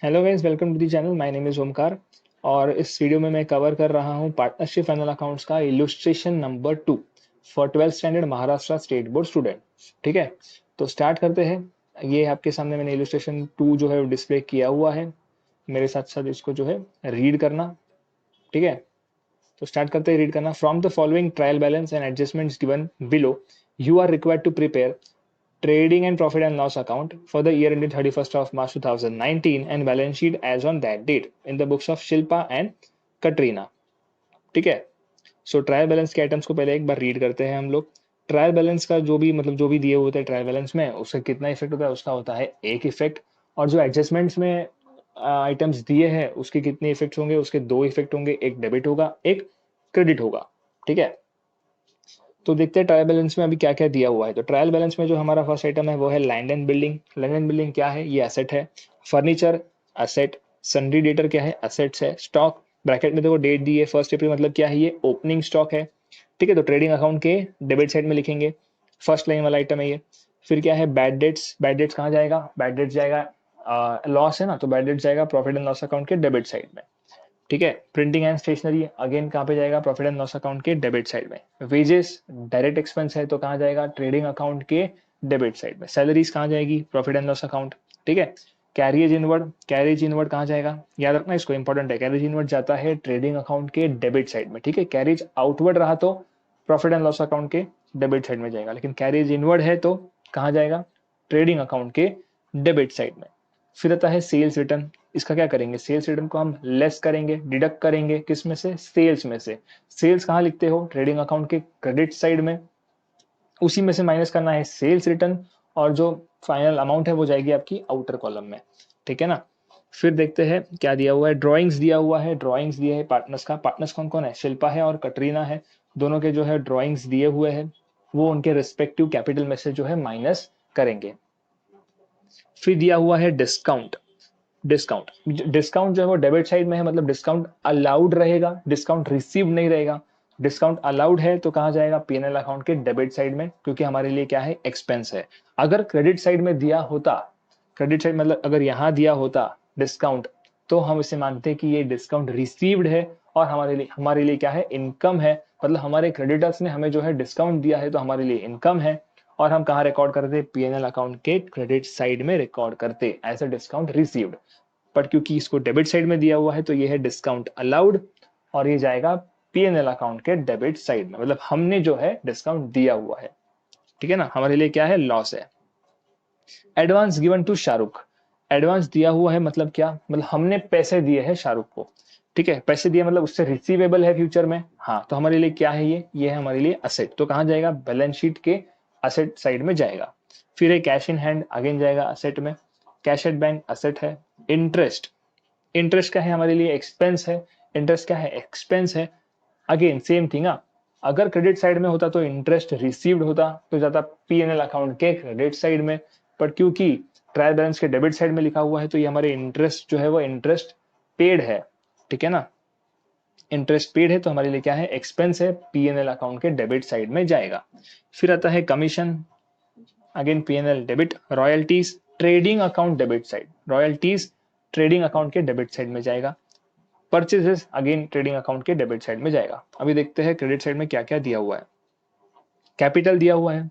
Hello guys, welcome to the channel. My name is Omkar और इस video में मैं कवर कर रहा हूँ पार्टनरशिप फाइनल अकाउंट्स का illustration number 2 for 12th standard Maharashtra state board student. ठीक है, तो स्टार्ट करते हैं। ये आपके सामने मैंने इलुस्ट्रेशन 2 जो है डिस्प्ले किया हुआ है। मेरे साथ साथ इसको जो है रीड करना। ठीक है, तो स्टार्ट करते हैं रीड करना। From the following trial balance and adjustments given below, you are required to prepare trading and profit and loss account for the year ended 31st of March 2019 and balance sheet as on that date in the books of Shilpa and Katrina। ठीक है, सो trial balance के items को पहले एक बार read करते हैं हम लोग। ट्रायल बैलेंस का जो भी दिए होते हैं ट्रायल बैलेंस में, उसका कितना इफेक्ट होता है, उसका होता है एक इफेक्ट। और जो एडजस्टमेंट्स में आइटम्स दिए हैं उसके कितने इफेक्ट होंगे, उसके दो इफेक्ट होंगे, एक डेबिट होगा एक क्रेडिट होगा। ठीक है, तो देखते हैं ट्रायल बैलेंस में अभी क्या क्या दिया हुआ है। तो ट्रायल बैलेंस में जो हमारा फर्स्ट आइटम है वो है land and building. Land and building क्या है, ये एसेट है। Furniture asset. सन्ड्री डेटर क्या है, एसेट्स है। स्टॉक ब्रैकेट में देखो डेट दी है 1 अप्रैल, मतलब क्या है, ये ओपनिंग स्टॉक है। ठीक है, तो ट्रेडिंग अकाउंट के डेबिट साइड में लिखेंगे, फर्स्ट लाइन वाला आइटम है ये। फिर क्या है, बैड डेट्स। बैड डेट्स कहाँ जाएगा, बैड डेट्स जाएगा, लॉस है ना, तो बैड डेट्स जाएगा प्रॉफिट एंड लॉस अकाउंट के डेबिट साइड में। ठीक है, प्रिंटिंग एंड स्टेशनरी अगेन कहाँ पे जाएगा, प्रॉफिट एंड लॉस अकाउंट के डेबिट साइड में। वेजेस डायरेक्ट एक्सपेंस है तो कहाँ जाएगा, ट्रेडिंग अकाउंट के डेबिट साइड में। सैलरीज कहाँ जाएगी, प्रॉफिट एंड लॉस अकाउंट। ठीक है, कैरियज इनवर्ड। कैरियज इनवर्ड कहाँ जाएगा, याद रखना इसको, इंपॉर्टेंट है। कैरियज इनवर्ड जाता है ट्रेडिंग अकाउंट के डेबिट साइड में। ठीक है, कैरिज आउटवर्ड रहा तो प्रॉफिट एंड लॉस अकाउंट के डेबिट साइड में जाएगा, लेकिन कैरिज इनवर्ड है तो कहाँ जाएगा, ट्रेडिंग अकाउंट के डेबिट साइड में। फिर आता है सेल्स रिटर्न। इसका क्या करेंगे, सेल्स रिटर्न को हम लेस करेंगे, डिडक्ट करेंगे, किस में से, सेल्स में से। सेल्स कहाँ लिखते हो, ट्रेडिंग अकाउंट के क्रेडिट साइड में, उसी में से माइनस करना है सेल्स रिटर्न। और जो फाइनल अमाउंट है वो जाएगी आपकी आउटर कॉलम में। ठीक है ना। फिर देखते हैं क्या दिया हुआ है। ड्राइंग्स दिया हुआ है, ड्राइंग्स दिया है पार्टनर्स का। पार्टनर्स कौन कौन है, शिल्पा है और कटरीना है। दोनों के जो है ड्राइंग्स दिए हुए हैं, वो उनके रिस्पेक्टिव कैपिटल में से जो है माइनस करेंगे। फिर दिया हुआ है डिस्काउंट। डिस्काउंट डिस्काउंट जो है वो डेबिट साइड में है, मतलब डिस्काउंट अलाउड रहेगा, डिस्काउंट रिसीव नहीं रहेगा। डिस्काउंट अलाउड है तो कहां जाएगा, पीएनएल अकाउंट के डेबिट साइड में, क्योंकि हमारे लिए क्या है, एक्सपेंस है। अगर क्रेडिट साइड में दिया होता, क्रेडिट साइड मतलब अगर यहां दिया होता डिस्काउंट, तो हम इसे मानते हैं कि ये डिस्काउंट रिसीव्ड है और हमारे लिए क्या है, इनकम है। मतलब हमारे क्रेडिटर्स ने हमें जो है डिस्काउंट दिया है तो हमारे लिए इनकम है। और हम कहाँ रिकॉर्ड करते, पीएनएल अकाउंट के क्रेडिट साइड में रिकॉर्ड करते as a discount received. But क्योंकि इसको डेबिट साइड में दिया हुआ है तो ये है डिस्काउंट अलाउड, और ये जाएगा पीएनएल अकाउंट के डेबिट साइड में, मतलब हमने जो है डिस्काउंट दिया हुआ है। ठीक है ना, हमारे लिए क्या है, लॉस है। Advance given to Shahrukh. Advance दिया हुआ है मतलब क्या, मतलब हमने पैसे दिए हैं शाहरुख को। ठीक है, पैसे दिए मतलब उससे रिसीवेबल है फ्यूचर में। हाँ, तो हमारे लिए क्या है, ये है हमारे लिए असेट, तो कहां जाएगा, बैलेंस शीट के असेट साइड में जाएगा। फिर एक कैश इन हैंड अगेन जाएगा असेट में। कैश एट बैंक असेट है। इंटरेस्ट, इंटरेस्ट क्या है हमारे लिए, एक्सपेंस है। इंटरेस्ट क्या है, एक्सपेंस है। Again same thing. अगर क्रेडिट साइड में होता तो इंटरेस्ट रिसीव्ड होता तो जाता पीएनएल अकाउंट के क्रेडिट साइड में। पर क्योंकि ट्रायल बैलेंस के डेबिट साइड में लिखा हुआ है तो ये हमारे इंटरेस्ट जो है वो इंटरेस्ट पेड है। ठीक है ना, इंटरेस्ट पेड है तो हमारे लिए क्या है, एक्सपेंस है, पीएनएल अकाउंट के डेबिट साइड में जाएगा। फिर आता है commission, again PNL debit. Royalties, trading account debit side, royalties trading account के डेबिट साइड में जाएगा। परचेजेस अगेन ट्रेडिंग अकाउंट के डेबिट साइड में जाएगा। अभी देखते हैं क्रेडिट साइड में क्या क्या दिया हुआ है। कैपिटल दिया हुआ है।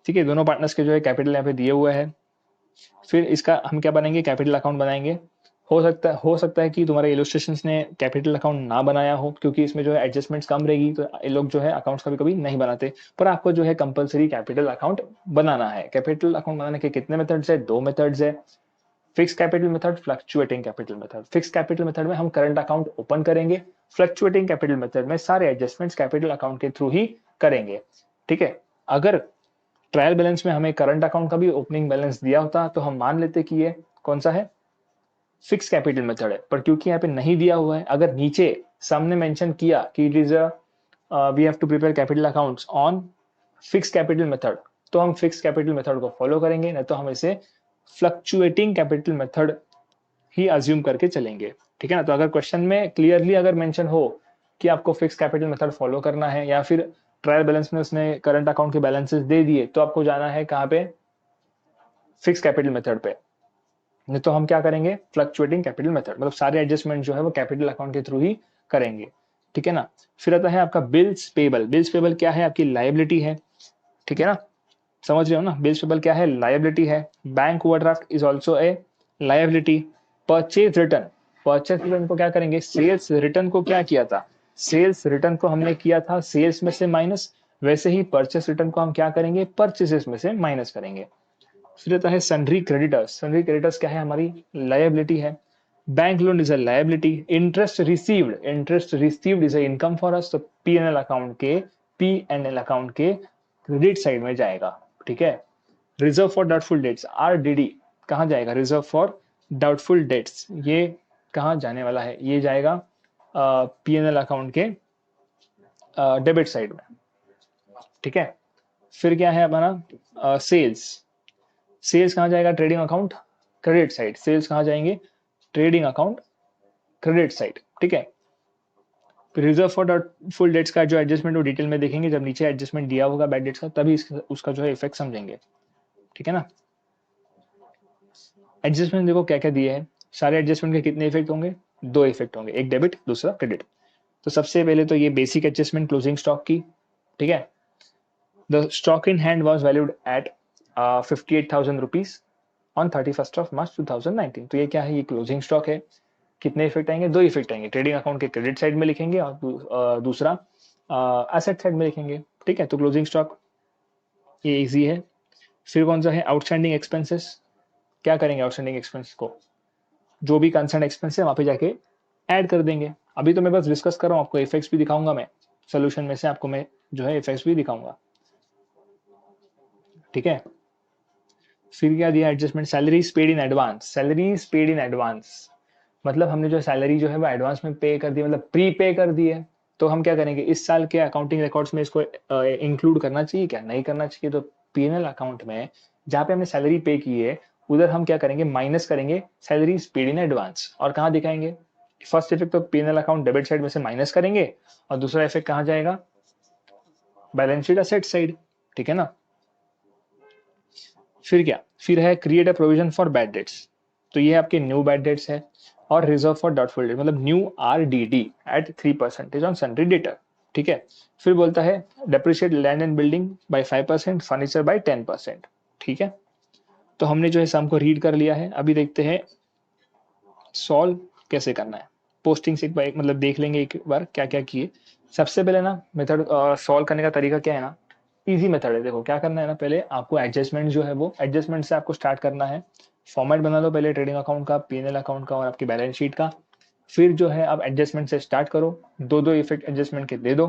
ठीक है, दोनों पार्टनर्स के जो है कैपिटल यहाँ पे दिए हुए हैं। फिर इसका हम क्या बनाएंगे, कैपिटल अकाउंट बनाएंगे। हो सकता है कि तुम्हारे इलस्ट्रेशंस ने कैपिटल अकाउंट ना बनाया हो, क्योंकि इसमें जो है एडजस्टमेंट्स कम रहेगी तो ये लोग जो है अकाउंट्स कभी कभी नहीं बनाते। पर आपको जो है कंपलसरी कैपिटल अकाउंट बनाना है। कैपिटल अकाउंट बनाने के कितने मेथड्स है, दो मेथड्स है। Fix capital method, fluctuating capital method. Fix capital method में हम करंट अकाउंट ओपन करेंगे। फ्लक्चुएटिंग कैपिटल मेथड में सारे एडजस्टमेंट्स कैपिटल अकाउंट के थ्रू ही करेंगे। ठीक है, अगर ट्रायल बैलेंस में हमें करंट अकाउंट का भी ओपनिंग बैलेंस दिया होता तो हम मान लेते कि ये कौन सा है, फिक्स कैपिटल मेथड है। पर क्योंकि यहाँ पे नहीं दिया हुआ है, अगर नीचे सामने मेंशन किया कि it is we have to prepare capital accounts on fix capital method, तो हम फिक्स कैपिटल मेथड को फॉलो करेंगे, नहीं तो हम इसे फ्लक्चुएटिंग कैपिटल मेथड ही अज्यूम करके चलेंगे। ठीक है ना, तो अगर क्वेश्चन में क्लियरली अगर मेंशन हो कि आपको फिक्स कैपिटल मेथड फॉलो करना है, या फिर ट्रायल बैलेंस में उसने करंट अकाउंट के बैलेंसेस दे दिए, तो आपको जाना है कहाँ पे, फिक्स कैपिटल मेथड पे। नहीं तो हम क्या करेंगे, फ्लक्चुएटिंग कैपिटल मेथड, मतलब सारे एडजस्टमेंट जो है वो कैपिटल अकाउंट के थ्रू ही करेंगे, ठीक है ना। फिर आता है आपका बिल्स पेबल। बिल्स पेबल क्या है, आपकी लाइबिलिटी है, ठीक है ना, समझ रहे हो ना। बिल्स पेबल क्या है, लाइबिलिटी है। Bank overdraft is also a liability. Purchase return, purchase return को क्या करेंगे, सेल्स रिटर्न को क्या किया था, सेल्स रिटर्न को हमने किया था सेल्स में से माइनस, वैसे ही परचेस रिटर्न को हम क्या करेंगे, परचेसेस में से माइनस करेंगे। फिर आता है सन्ड्री क्रेडिटर्स। सन्ड्री क्रेडिटर्स क्या है, हमारी लायबिलिटी है। Bank loan is a liability. Interest received is a income for us, तो पी एन एल अकाउंट के क्रेडिट साइड में जाएगा, ठीक है। Reserve for doubtful debts, RDD कहाँ जाएगा, रिजर्व फॉर डाउटफुल डेट्स, ये कहाँ जाने वाला है, ये जाएगा P&L अकाउंट के डेबिट साइड में, ठीक है। फिर क्या है हमारा सेल्स। सेल्स कहाँ जाएगा, trading account credit side. Sales कहाँ जाएंगे, ट्रेडिंग अकाउंट क्रेडिट साइड, ठीक है। रिजर्व फॉर डाउटफुल डेट्स का जो एडजस्टमेंट वो डिटेल में देखेंगे, जब नीचे एडजस्टमेंट दिया होगा बैड डेट्स का, तभी उसका जो है इफेक्ट समझेंगे, ठीक है ना। एडजस्टमेंट देखो क्या क्या दिए हैं, सारे एडजस्टमेंट के कितने इफेक्ट होंगे, दो इफेक्ट होंगे, एक डेबिट दूसरा क्रेडिट। तो सबसे पहले तो ये बेसिक एडजस्टमेंट क्लोजिंग स्टॉक की, ठीक है। The stock in hand was valued at 58,000 rupees on 31st of March 2019। तो ये क्या है, ये क्लोजिंग स्टॉक है। कितने इफेक्ट आएंगे, दो इफेक्ट आएंगे, ट्रेडिंग अकाउंट के क्रेडिट साइड में लिखेंगे और दूसरा एसेट साइड में लिखेंगे, ठीक है। तो क्लोजिंग स्टॉक ये इजी है। फिर कौन सा है, आउटस्टैंडिंग एक्सपेंसेस। क्या करेंगे आउटस्टैंडिंग एक्सपेंस को, जो भी कंसर्न एक्सपेंस है वहां पे जाके ऐड कर देंगे। अभी तो मैं बस डिस्कस कर रहा हूँ, आपको इफेक्ट्स भी दिखाऊंगा मैं, सोल्यूशन में से आपको मैं जो है इफेक्ट्स भी दिखाऊंगा, ठीक है। फिर क्या दिया adjustment, salaries paid in advance. Salaries paid in advance मतलब हमने जो सैलरी जो है वो एडवांस में पे कर दी, मतलब प्री पे कर दी है। तो हम क्या करेंगे, इस साल के अकाउंटिंग रिकॉर्ड्स में इसको इंक्लूड करना चाहिए, क्या नहीं करना चाहिए। तो P&L अकाउंट में जहाँ पे हमने सैलरी पे की है, उधर हम क्या करेंगे, माइनस करेंगे सैलरीज पेड इन एडवांस, और कहाँ दिखाएंगे, फर्स्ट इफेक्ट तो P&L अकाउंट डेबिट साइड में से माइनस करेंगे, और दूसरा इफेक्ट कहाँ जाएगा, बैलेंस शीट असेट साइड, ठीक है ना। फिर क्या, फिर है create a provision for bad debts. तो ये आपके न्यू बैड डेट्स है, और रिजर्व फॉर डाउटफुल डेट मतलब new RDD at 3% on sundry debtor, ठीक है। फिर बोलता है depreciate land and building by 5%, furniture by 10%, ठीक है। तो हमने जो है सम को रीड कर लिया है, अभी देखते हैं सॉल्व कैसे करना है। पोस्टिंग से एक बार मतलब देख लेंगे एक बार क्या क्या किए। सबसे पहले ना मेथड सॉल्व करने का तरीका क्या है ना, इजी मेथड है। देखो क्या करना है ना, पहले आपको एडजस्टमेंट जो है वो एडजस्टमेंट से आपको स्टार्ट करना है। फॉर्मेट बना लो पहले ट्रेडिंग अकाउंट का, P&L अकाउंट का और आपकी बैलेंस शीट का। फिर जो है आप एडजस्टमेंट से स्टार्ट करो, दो दो इफेक्ट एडजस्टमेंट के दे दो।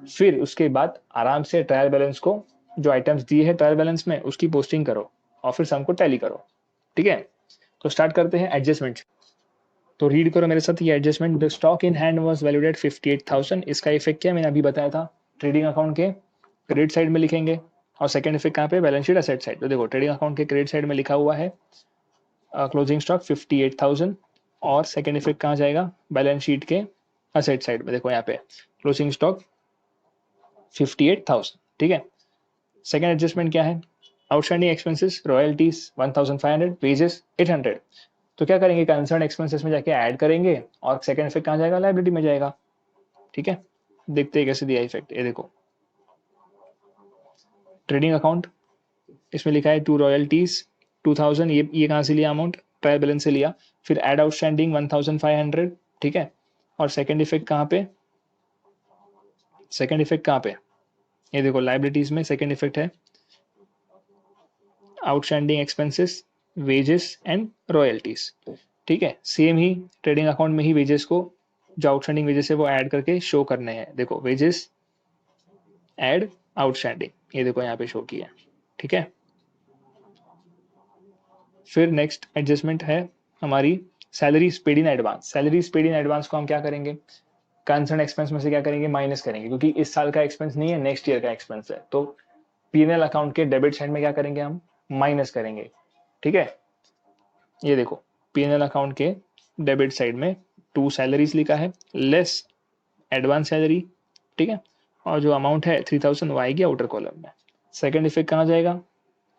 फिर उसके बाद आराम से ट्रायल बैलेंस को, जो आइटम्स दिए है ट्रायल बैलेंस में उसकी पोस्टिंग करो, और फिर सम को टैली करो, ठीक है। तो स्टार्ट करते हैं एडजस्टमेंट। तो रीड करो मेरे साथ ये adjustment. The stock in hand was valued at 58,000। इसका इफेक्ट क्या मैंने अभी बताया था, ट्रेडिंग अकाउंट के क्रेडिट साइड में लिखेंगे, और सेकंड इफेक्ट कहाँ पे, बैलेंस शीट असेट साइड। तो देखो ट्रेडिंग अकाउंट के क्रेडिट साइड में लिखा हुआ है क्लोजिंग स्टॉक 58,000, और सेकंड इफेक्ट कहाँ जाएगा, बैलेंस शीट के असेट साइड में। देखो यहाँ पे क्लोजिंग स्टॉक 58,000, ठीक है। सेकंड एडजस्टमेंट क्या है, आउटस्टैंडिंग एक्सपेंसेस रॉयल्टीज 1,500, वेजेस 800। तो क्या करेंगे, कंसर्न एक्सपेंसेस में जाके ऐड करेंगे, और सेकंड इफेक्ट कहाँ जाएगा, लायबिलिटी में जाएगा, ठीक है। देखते हैं कैसे दिया इफेक्ट, ये देखो ट्रेडिंग अकाउंट, इसमें लिखा है टू रॉयल्टीज 2,000, ये कहाँ से लिया अमाउंट, ट्रायल बैलेंस से लिया। फिर एड आउटस्टैंडिंग 1,500, ठीक है। और सेकंड इफेक्ट कहाँ पे, सेकंड इफेक्ट कहाँ पे, ये देखो लाइबिलिटीज में सेकंड इफेक्ट है outstanding expenses, wages and royalties, ठीक है। सेम ही ट्रेडिंग अकाउंट में ही वेजेस को, जो आउटस्टैंडिंग वेजेस है वो ऐड करके शो करने हैं। देखो वेजेस ऐड आउटस्टैंडिंग, ये देखो यहाँ पे शो किया, ठीक है। फिर नेक्स्ट एडजस्टमेंट है हमारी salary paid in advance. Salary paid in advance को हम क्या करेंगे, कंसर्न एक्सपेंस में से क्या करेंगे, माइनस करेंगे, क्योंकि इस साल का एक्सपेंस नहीं है, नेक्स्ट ईयर का एक्सपेंस है। तो P&L अकाउंट के डेबिट साइड में क्या करेंगे, हम माइनस करेंगे, ठीक है। ये देखो P&L अकाउंट के डेबिट साइड में टू सैलरीज लिखा है, लेस एडवांस सैलरी, ठीक है। और जो अमाउंट है 3,000 वो आएगी आउटर कॉलम में। सेकंड इफेक्ट कहाँ जाएगा,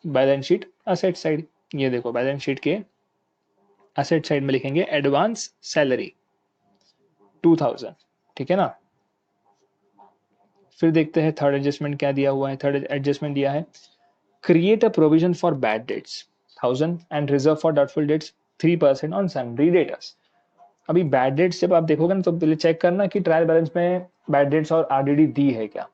बैलेंस शीट असेट साइड। ये देखो बैलेंस शीट के एसेट साइड में लिखेंगे एडवांस सैलरी 2000, ठीक है ना। फिर देखते हैं थर्ड एडजस्टमेंट क्या दिया हुआ है। थर्ड एडजस्टमेंट दिया है create a provision for bad dates 1000 and reserve for doubtful debts 3% on sundry debtors. अभी बैड डेट्स जब आप देखोगे ना तो पहले चेक करना कि ट्रायल बैलेंस में बैड डेट्स और आरडीडी दी है क्या,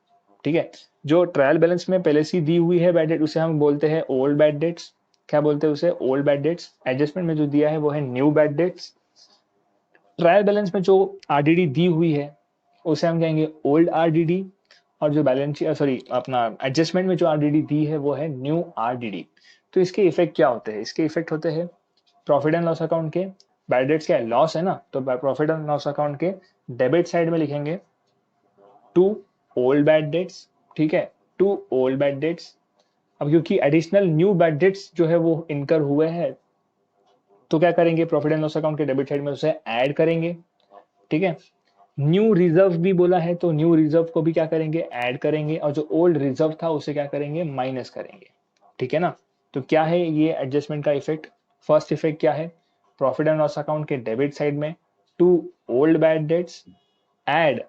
ठीक है। जो ट्रायल बैलेंस में पहले से दी हुई है बैड डेट उसे हम बोलते हैं ओल्ड बैड डेट्स। क्या बोलते हैं उसे? Old bad dates. एडजस्टमेंट में जो दिया है वो है new bad dates. Trial balance में जो आरडीडी दी हुई है उसे हम कहेंगे ओल्ड आरडीडी, और जो बैलेंस सॉरी अपना एडजस्टमेंट में जो आरडीडी दी है वो है न्यू आरडीडी। तो इसके इफेक्ट क्या होते हैं? इसके इफेक्ट होते हैं प्रॉफिट एंड लॉस अकाउंट के, बैड डेट्स क्या है? लॉस है ना, तो प्रॉफिट एंड लॉस अकाउंट के डेबिट साइड में लिखेंगे टू ओल्ड बैड डेट्स, ठीक है, टू ओल्ड बैड डेट्स। अब क्योंकि एडिशनल न्यू बैड डेट्स जो है वो इनकर हुए हैं तो क्या करेंगे? प्रॉफिट एंड लॉस अकाउंट के डेबिट साइड में उसे ऐड करेंगे, ठीक है। न्यू रिजर्व भी बोला है तो न्यू रिजर्व को भी क्या करेंगे? ऐड करेंगे, और जो ओल्ड रिजर्व था उसे क्या करेंगे? माइनस करेंगे, ठीक है ना। तो क्या है ये एडजस्टमेंट का इफेक्ट? फर्स्ट इफेक्ट क्या है? प्रॉफिट एंड लॉस अकाउंट के डेबिट साइड में to old bad debts add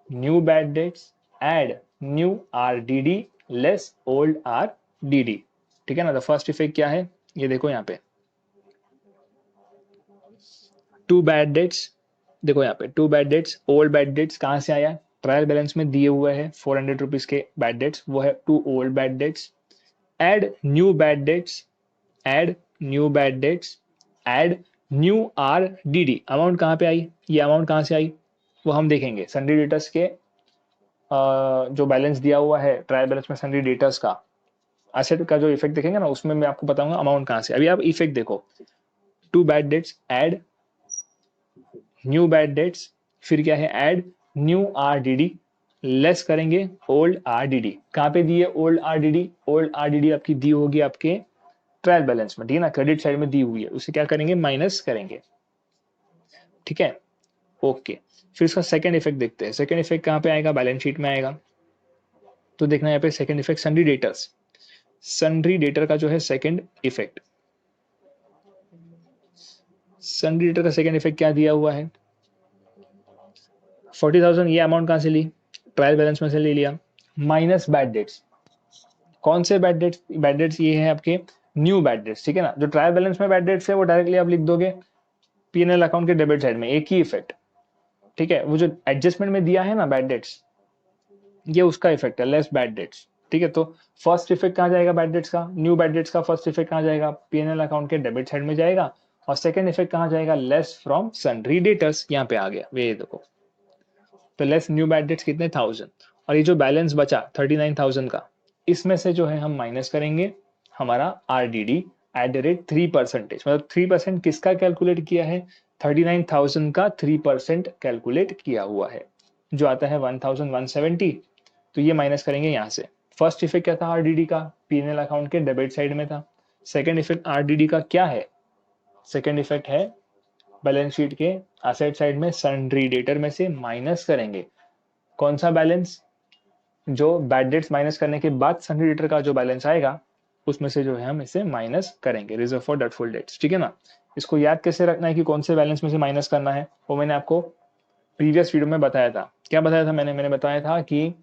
new bad debts add new RDD less old RDD, ठीक है ना। द फर्स्ट इफेक्ट क्या है ये देखो यहाँ पे, टू बैड डेट्स। देखो यहाँ पे to bad debts, old bad debts कहाँ से आया? ट्रायल बैलेंस में दिए हुए हैं 400 रुपीज के बैड डेट्स, वो है to old bad debts. Add new bad debts add new bad debts add new R D D. Amount कहाँ पे आई? ये अमाउंट कहाँ से आई वो हम देखेंगे सन्ड्री डेटर्स के जो बैलेंस दिया हुआ है ट्रायल बैलेंस में सन्ड्री डेटर्स का एसेट का जो इफेक्ट देखेंगे ना उसमें मैं आपको बताऊंगा अमाउंट कहाँ से। अभी आप इफेक्ट देखो, to bad debts add new bad debts, फिर क्या है? ऐड न्यू आरडीडी लेस करेंगे ओल्ड आरडीडी। कहाँ पे दी है ओल्ड आरडीडी? ओल्ड आरडीडी आपकी दी होगी आपके ट्रायल बैलेंस में, ठीक है ना, क्रेडिट साइड में दी हुई है, उसे क्या करेंगे? माइनस करेंगे, ठीक है, ओके। फिर इसका सेकंड इफेक्ट देखते हैं। सेकंड इफेक्ट कहाँ पे आएगा? बैलेंस शीट में आएगा। तो देखना यहाँ पे second effect sundry debtors, sundry debtor का जो है सेकंड इफेक्ट, सन्ड्री डेटर का सेकंड इफेक्ट क्या दिया हुआ है? 40,000 ये अमाउंट कहाँ से ली? ट्रायल बैलेंस में से ले लिया, माइनस बैड डेट्स। कौन से बैड डेट्स? बैड डेट्स ये है आपके न्यू बैड डेट्स, ठीक है ना। जो ट्रायल बैलेंस में बैड डेट्स है वो डायरेक्टली आप लिख दोगे पीएनएल अकाउंट के डेबिट साइड में, एक ही इफेक्ट, ठीक है। वो जो एडजस्टमेंट में दिया है ना बैड डेट्स, ये उसका इफेक्ट है, लेस बैड डेट्स, ठीक है। तो फर्स्ट इफेक्ट कहाँ जाएगा बैड डेट्स का? न्यू बैड डेट्स का फर्स्ट इफेक्ट कहाँ जाएगा? पीएनएल अकाउंट के डेबिट साइड में जाएगा। और सेकंड इफेक्ट कहाँ जाएगा? लेस फ्रॉम सन्ड्री डेटर्स, यहाँ पे आ गया ये देखो। तो लेस न्यू बैड डेट्स कितने? 1000। और ये जो बैलेंस बचा 39,000 का, इसमें से जो है हम माइनस करेंगे हमारा आरडीडी एट द रेट 3%। मतलब 3% किसका कैलकुलेट किया है? 39,000 का 3% कैलकुलेट किया हुआ है, जो आता है 1170। तो ये माइनस करेंगे यहाँ से। फर्स्ट इफेक्ट क्या था आरडीडी का? पीएनएल अकाउंट के डेबिट साइड में था। सेकंड इफेक्ट आरडीडी का क्या है? सेकंड इफेक्ट है बैलेंस शीट के एसेट साइड में सन्ड्री डेटर में से माइनस करेंगे। कौन सा बैलेंस? जो बैड डेट्स माइनस करने के बाद सन्ड्री डेटर का जो बैलेंस आएगा उसमें से जो है हम इसे माइनस करेंगे, रिजर्व फॉर डाउटफुल डेट्स, ठीक है ना। इसको याद कैसे रखना है कि कौन से बैलेंस में से माइनस करना है, वो मैंने आपको प्रीवियस वीडियो में बताया था। क्या बताया था मैंने बताया था कि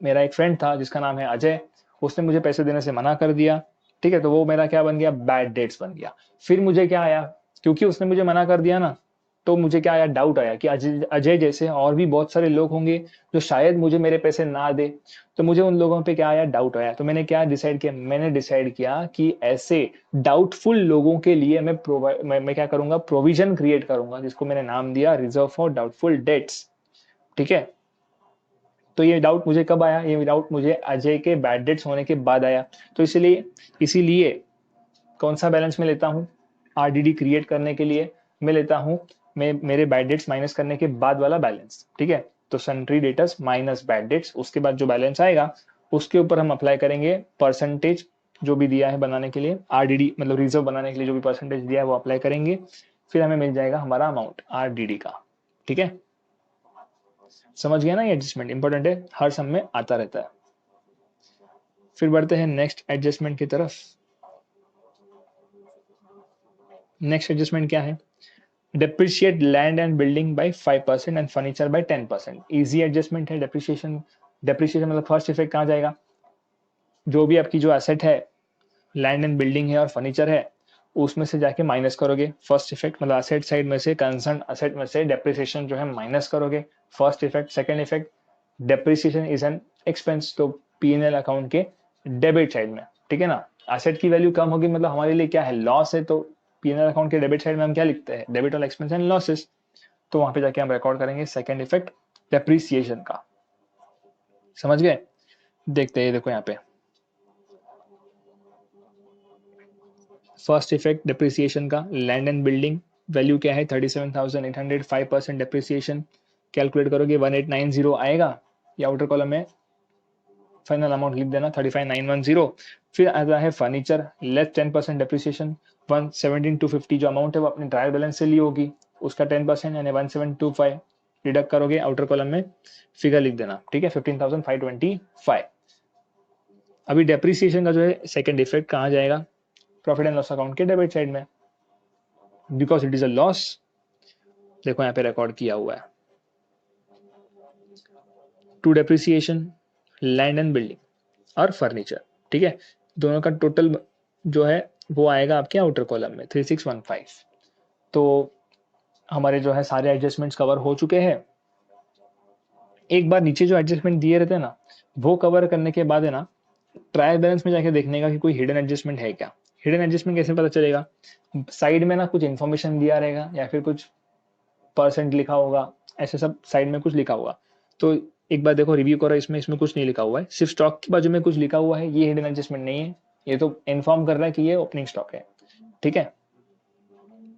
मेरा एक फ्रेंड था जिसका नाम है अजय, उसने मुझे पैसे देने से मना कर दिया, ठीक है। तो वो मेरा क्या बन गया? बैड डेट्स बन गया। फिर मुझे क्या आया? क्योंकि उसने मुझे मना कर दिया ना, तो मुझे क्या आया? डाउट आया कि अजय अजय जैसे और भी बहुत सारे लोग होंगे जो शायद मुझे मेरे पैसे ना दे। तो मुझे उन लोगों पे क्या आया? डाउट आया। तो मैंने क्या डिसाइड किया? मैंने डिसाइड किया कि ऐसे डाउटफुल लोगों के लिए मैं क्या करूंगा? प्रोविजन क्रिएट करूंगा, जिसको मैंने नाम दिया रिजर्व फॉर डाउटफुल डेट्स, ठीक है। तो ये डाउट मुझे कब आया? ये डाउट मुझे अजय के बैड डेट्स होने के बाद आया। तो इसीलिए इसीलिए कौन सा बैलेंस में लेता हूँ? आरडीडी क्रिएट करने के लिए मैं लेता हूँ मैं मेरे बैड डेट्स माइनस करने के बाद वाला बैलेंस, ठीक है। तो sundry debtors minus bad debts, उसके बाद जो बैलेंस आएगा उसके ऊपर हम अप्लाई करेंगे परसेंटेज जो भी दिया है बनाने के लिए, आरडीडी मतलब रिजर्व बनाने के लिए जो भी परसेंटेज दिया है वो अप्लाई करेंगे। फिर हमें मिल जाएगा हमारा अमाउंट आरडीडी का, ठीक है। समझ गया ना? ये एडजस्टमेंट इंपॉर्टेंट है, हर सम में आता रहता है। फिर बढ़ते हैं नेक्स्ट एडजस्टमेंट की तरफ। नेक्स्ट एडजस्टमेंट क्या है, depreciate land and building by 5% and furniture by 10%। Easy adjustment है। डेप्रिशिएशन, डेप्रिशिएशन मतलब फर्स्ट इफेक्ट कहाँ जाएगा, जो भी आपकी जो एसेट है, लैंड एंड बिल्डिंग है और फर्नीचर है, उसमें से जाके माइनस करोगे फर्स्ट इफेक्ट, मतलब असेट साइड में से, कंसर्न असेट में से डेप्रिसिएशन जो है माइनस करोगे, first effect. Second effect, depreciation is an expense, तो पीएनएल अकाउंट के डेबिट साइड में, ठीक है ना। असेट की वैल्यू कम होगी मतलब हमारे लिए क्या है, लॉस है, तो पीएनएल अकाउंट के डेबिट साइड में हम क्या लिखते हैं, debit all expense and losses, तो वहां पे जाके हम रिकॉर्ड करेंगे सेकंड इफेक्ट डेप्रिसिएशन का। समझ गए, देखते हैं, देखो यहाँ पे फर्स्ट इफेक्ट डिप्रिसिएशन का, लैंड एंड बिल्डिंग वैल्यू क्या है 37,800, 5% डिप्रिसिएशन, कैलकुलेट करोगे 1890 आएगा, या आउटर कॉलम में फाइनल अमाउंट लिख देना 35,910। फिर आता है फर्नीचर, लेस 10% डिप्रिसिएशन, 117,250 जो अमाउंट है वो अपने ट्रायल बैलेंस से ली होगी, उसका 10% यानी 1725 डिडक्ट करोगे, आउटर कॉलम में फिगर लिख देना, ठीक है, 15,525। अभी डेप्रिसिएशन का जो है सेकंड इफेक्ट कहाँ जाएगा, प्रॉफिट एंड लॉस अकाउंट के डेबिट साइड में, because it is a loss. देखो यहाँ पे रिकॉर्ड किया हुआ है, to depreciation, land and building और फर्नीचर, ठीक है, दोनों का टोटल जो है वो आएगा आपके आउटर कॉलम में 3615। तो हमारे जो है सारे एडजस्टमेंट्स कवर हो चुके हैं। एक बार नीचे जो एडजस्टमेंट दिए रहते हैं ना, वो कवर करने के बाद है ना, ट्रायल बैलेंस में जाके देखने का कि कोई हिडन एडजस्टमेंट है क्या। हिडन एडजस्टमेंट कैसे पता चलेगा, साइड में ना कुछ इन्फॉर्मेशन दिया रहेगा या फिर कुछ परसेंट लिखा होगा, ऐसे सब साइड में कुछ लिखा होगा। तो एक बार देखो, रिव्यू करो, इसमें इसमें कुछ नहीं लिखा हुआ है, सिर्फ स्टॉक की बाजू में कुछ लिखा हुआ है, ये हिडन एडजस्टमेंट नहीं है, ये तो इन्फॉर्म कर रहा है कि ये ओपनिंग स्टॉक है, ठीक है।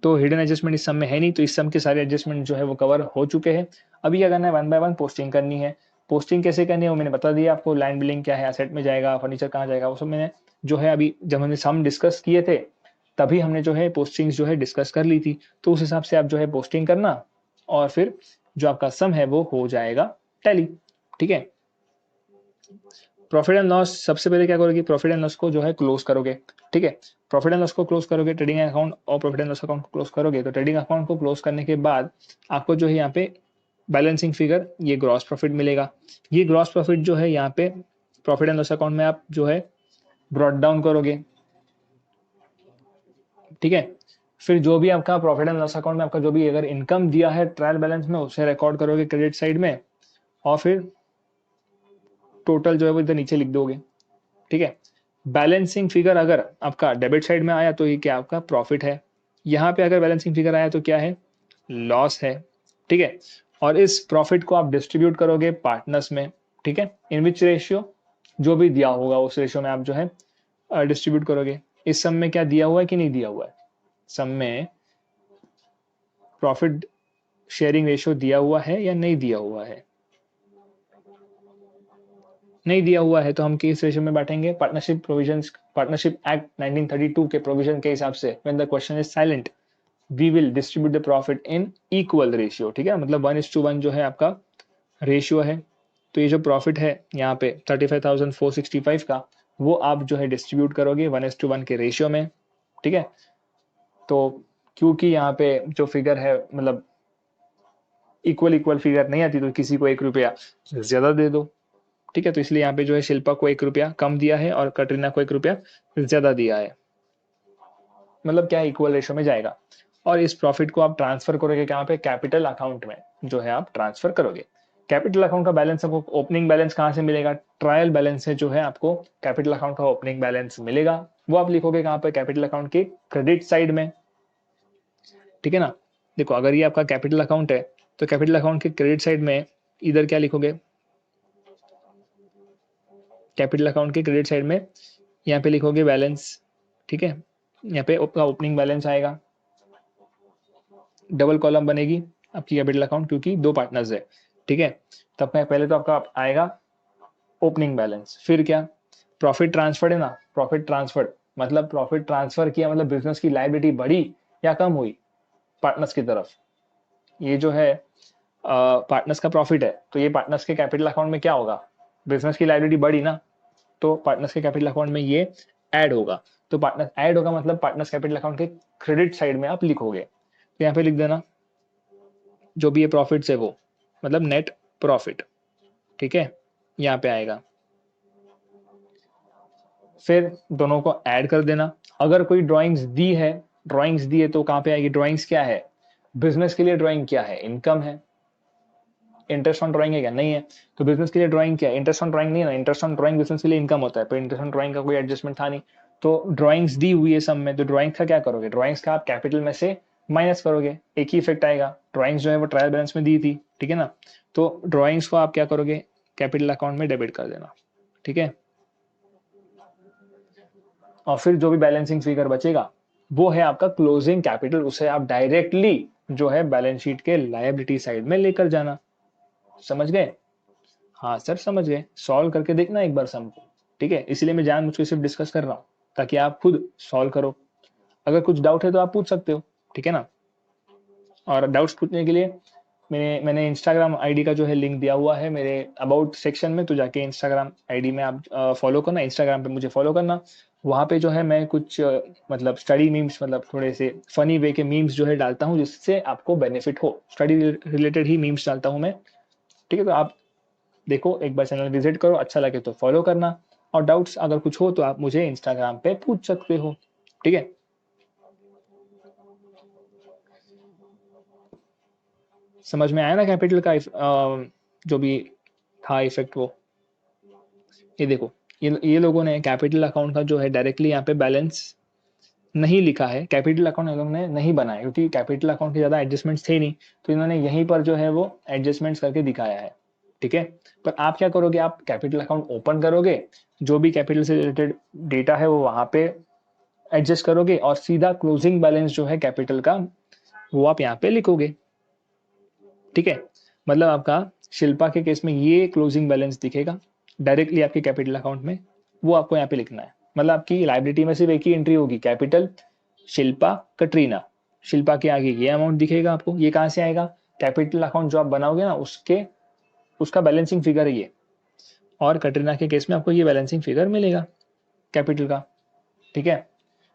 तो हिडन एडजस्टमेंट इस सम में है नहीं, तो इस सम के सारे एडजस्टमेंट जो है वो कवर हो चुके हैं। अभी क्या करना है, वन बाय वन पोस्टिंग करनी है। पोस्टिंग कैसे करनी है वो मैंने बता दिया आपको, लैंड बिलिंग क्या है, एसेट में जाएगा, फर्नीचर कहाँ जाएगा, वो सब मैंने जो है अभी जब हमने सम डिस्कस किए थे तभी हमने जो है पोस्टिंग जो है डिस्कस कर ली थी, तो उस हिसाब से आप जो है पोस्टिंग करना, और फिर जो आपका सम है वो हो जाएगा टैली, ठीक है। प्रॉफिट एंड लॉस सबसे पहले क्या करोगे, प्रॉफिट एंड लॉस को जो है क्लोज करोगे, ठीक है। प्रॉफिट एंड लॉस को क्लोज करोगे, ट्रेडिंग अकाउंट और प्रॉफिट एंड लॉस अकाउंट को क्लोज करोगे, तो ट्रेडिंग अकाउंट को क्लोज करने के बाद आपको जो है यहाँ पे बैलेंसिंग फिगर, ये ग्रॉस प्रॉफिट मिलेगा। ये ग्रॉस प्रॉफिट जो है यहाँ पे प्रॉफिट एंड लॉस अकाउंट में आप जो है ब्रॉट डाउन करोगे, ठीक है। फिर जो भी आपका प्रॉफिट एंड लॉस अकाउंट में आपका जो भी अगर इनकम दिया है ट्रायल बैलेंस में, उसे रिकॉर्ड करोगे क्रेडिट साइड में, और फिर टोटल जो है वो इधर नीचे लिख दोगे, ठीक है। बैलेंसिंग फिगर अगर आपका डेबिट साइड में आया तो ये क्या आपका प्रॉफिट है, यहाँ पे अगर बैलेंसिंग फिगर आया तो क्या है, लॉस है, ठीक है। और इस प्रॉफिट को आप डिस्ट्रीब्यूट करोगे पार्टनर्स में, ठीक है, इन विच रेशियो, जो भी दिया होगा उस रेशियो में आप जो है डिस्ट्रीब्यूट करोगे। इस सम में क्या दिया हुआ है कि नहीं दिया हुआ है, सम में प्रॉफिट शेयरिंग रेशियो दिया हुआ है या नहीं दिया हुआ है, नहीं दिया हुआ है, तो हम किस रेशियो में बांटेंगे, पार्टनरशिप प्रोविजंस, पार्टनरशिप एक्ट 1932 के प्रोविजन के हिसाब से, when the question is silent we will distribute the profit in equal ratio, ठीक है, मतलब 1:1 जो है आपका रेशियो है। तो ये जो प्रॉफिट है यहाँ पे 35,465 का, वो आप जो है डिस्ट्रीब्यूट करोगे 1:1 के रेशियो में, ठीक है। तो क्योंकि यहाँ पे जो फिगर है मतलब इक्वल इक्वल फिगर नहीं आती, तो किसी को 1 रुपया ज्यादा दे दो, ठीक है। तो इसलिए यहाँ पे जो है शिल्पा को 1 रुपया कम दिया है और कटरीना को 1 रुपया ज्यादा दिया है, मतलब क्या इक्वल रेशियो में जाएगा। और इस प्रॉफिट को आप ट्रांसफर करोगे कहाँ पे, कैपिटल अकाउंट में जो है आप ट्रांसफर करोगे। कैपिटल अकाउंट का बैलेंस आपको ओपनिंग बैलेंस कहाँ से मिलेगा, ट्रायल बैलेंस से जो है आपको कैपिटल अकाउंट का ओपनिंग बैलेंस मिलेगा, वो आप लिखोगे कहाँ पे, कैपिटल अकाउंट के क्रेडिट साइड में, ठीक है ना। देखो अगर ये आपका कैपिटल अकाउंट है तो कैपिटल अकाउंट के क्रेडिट साइड में इधर क्या लिखोगे, कैपिटल अकाउंट के क्रेडिट साइड में यहाँ पे लिखोगे बैलेंस, ठीक है। यहाँ पे आपका ओपनिंग बैलेंस आएगा, डबल कॉलम बनेगी आपकी कैपिटल अकाउंट, क्योंकि दो पार्टनर्स है, ठीक है। तब मैं पहले तो आपका आएगा ओपनिंग बैलेंस, फिर क्या, प्रॉफिट ट्रांसफर्ड है ना, प्रॉफिट ट्रांसफर्ड मतलब प्रॉफिट ट्रांसफर किया, मतलब बिजनेस की लायबिलिटी बढ़ी या कम हुई पार्टनर्स की तरफ, ये जो है पार्टनर्स का प्रॉफिट है, तो ये पार्टनर्स के कैपिटल अकाउंट में क्या होगा, बिजनेस की लायबिलिटी बढ़ी ना, तो पार्टनर्स के कैपिटल अकाउंट में ये ऐड होगा। तो पार्टनर ऐड होगा मतलब पार्टनर्स कैपिटल अकाउंट के क्रेडिट साइड में आप लिखोगे। तो यहाँ पे लिख देना जो भी ये प्रॉफिट्स है वो, मतलब नेट प्रॉफिट, ठीक है, यहाँ पे आएगा। फिर दोनों को ऐड कर देना। अगर कोई ड्राइंग्स दी है तो कहाँ पे आएगी? ड्राइंग्स क्या है? बिजनेस के लिए ड्राइंग क्या है? इनकम है। इंटरेस्ट ऑन ड्राइंग है क्या? नहीं है। तो बिजनेस के लिए ड्राइंग क्या है? इंटरेस्ट ऑन ड्राइंग नहीं है ना, इंटरेस्ट ऑन ड्राइंग बिजनेस के लिए इनकम होता है, पर इंटरेस्ट ऑन ड्राइंग का कोई एडजस्टमेंट था नहीं। तो ड्राइंग्स दी हुई है सब में, तो ड्राइंग्स का क्या करोगे? ड्राइंग्स का आप कैपिटल में से माइनस करोगे, एक ही इफेक्ट आएगा। ड्राइंग्स जो है वो ट्रायल बैलेंस में दी थी, ठीक है ना। तो ड्राइंग्स को आप क्या करोगे? कैपिटल अकाउंट में डेबिट कर देना, ठीक है। और फिर जो भी बैलेंसिंग फिगर बचेगा वो है आपका क्लोजिंग कैपिटल, उसे आप डायरेक्टली जो है बैलेंस शीट के लायबिलिटी साइड में लेकर जाना। समझ गए? हाँ सर समझ गए। सॉल्व करके देखना एक बार सम को, ठीक है। इसलिए मैं जान मुझको सिर्फ डिस्कस कर रहा हूँ ताकि आप खुद सॉल्व करो। अगर कुछ डाउट है तो आप पूछ सकते हो, ठीक है ना। और डाउट्स पूछने के लिए मैंने इंस्टाग्राम आईडी का जो है लिंक दिया हुआ है मेरे अबाउट सेक्शन में, तो जाके इंस्टाग्राम आईडी में आप फॉलो करना, इंस्टाग्राम पे मुझे फॉलो करना। वहाँ पे जो है मैं कुछ मतलब स्टडी मीम्स, मतलब थोड़े से फनी वे के मीम्स जो है डालता हूँ जिससे आपको बेनिफिट हो। स्टडी रिलेटेड ही मीम्स डालता हूँ मैं, ठीक है। तो आप देखो, एक बार चैनल विजिट करो, अच्छा लगे तो फॉलो करना। और डाउट्स अगर कुछ हो तो आप मुझे इंस्टाग्राम पे पूछ सकते हो, ठीक है। समझ में आया ना कैपिटल का जो भी था इफेक्ट वो। ये देखो, ये लोगों ने कैपिटल अकाउंट का जो है डायरेक्टली यहाँ पे बैलेंस नहीं लिखा है, कैपिटल अकाउंट इन लोगों ने नहीं बनाया क्योंकि कैपिटल अकाउंट के ज्यादा एडजस्टमेंट्स थे नहीं, तो इन्होंने यहीं पर जो है वो एडजस्टमेंट्स करके दिखाया है, ठीक है। पर आप क्या करोगे? आप कैपिटल अकाउंट ओपन करोगे, जो भी कैपिटल से रिलेटेड डेटा है वो वहां पे एडजस्ट करोगे और सीधा क्लोजिंग बैलेंस जो है कैपिटल का वो आप यहाँ पे लिखोगे, ठीक है। मतलब आपका शिल्पा के केस में ये क्लोजिंग बैलेंस दिखेगा डायरेक्टली आपके कैपिटल अकाउंट में, वो आपको यहाँ पे लिखना है। मतलब आपकी लाइबिलिटी में सिर्फ एक ही एंट्री होगी, कैपिटल शिल्पा कटरीना। शिल्पा के आगे ये अमाउंट दिखेगा आपको, ये कहाँ से आएगा? कैपिटल अकाउंट जो आप बनाओगे ना उसके उसका बैलेंसिंग फिगर है ये, और कटरीना के केस में आपको ये बैलेंसिंग फिगर मिलेगा कैपिटल का, ठीक है।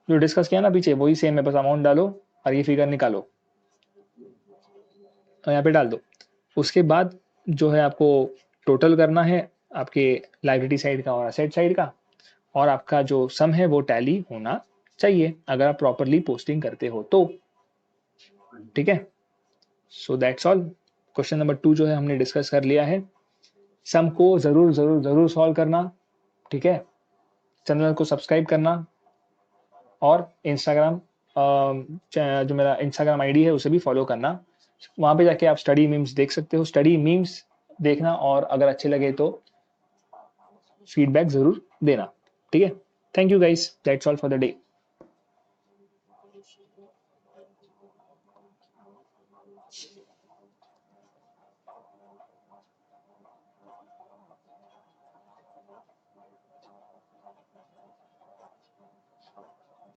जो डिस्कस किया ना पीछे वही सेम है, बस अमाउंट डालो और ये फिगर निकालो और यहाँ पे डाल दो। उसके बाद जो है आपको टोटल करना है आपके लाइबिलिटी साइड का और असेट साइड का, और आपका जो सम है वो टैली होना चाहिए अगर आप प्रॉपरली पोस्टिंग करते हो तो, ठीक है। So that's all. Question number 2 जो है हमने डिस्कस कर लिया है। सम को जरूर जरूर जरूर सॉल्व करना, ठीक है। चैनल को सब्सक्राइब करना और इंस्टाग्राम जो मेरा इंस्टाग्राम आईडी है उसे भी फॉलो करना। वहां पे जाके आप स्टडी मीम्स देख सकते हो, स्टडी मीम्स देखना, और अगर अच्छे लगे तो फीडबैक जरूर देना, ठीक है। Thank you guys, that's all for the day.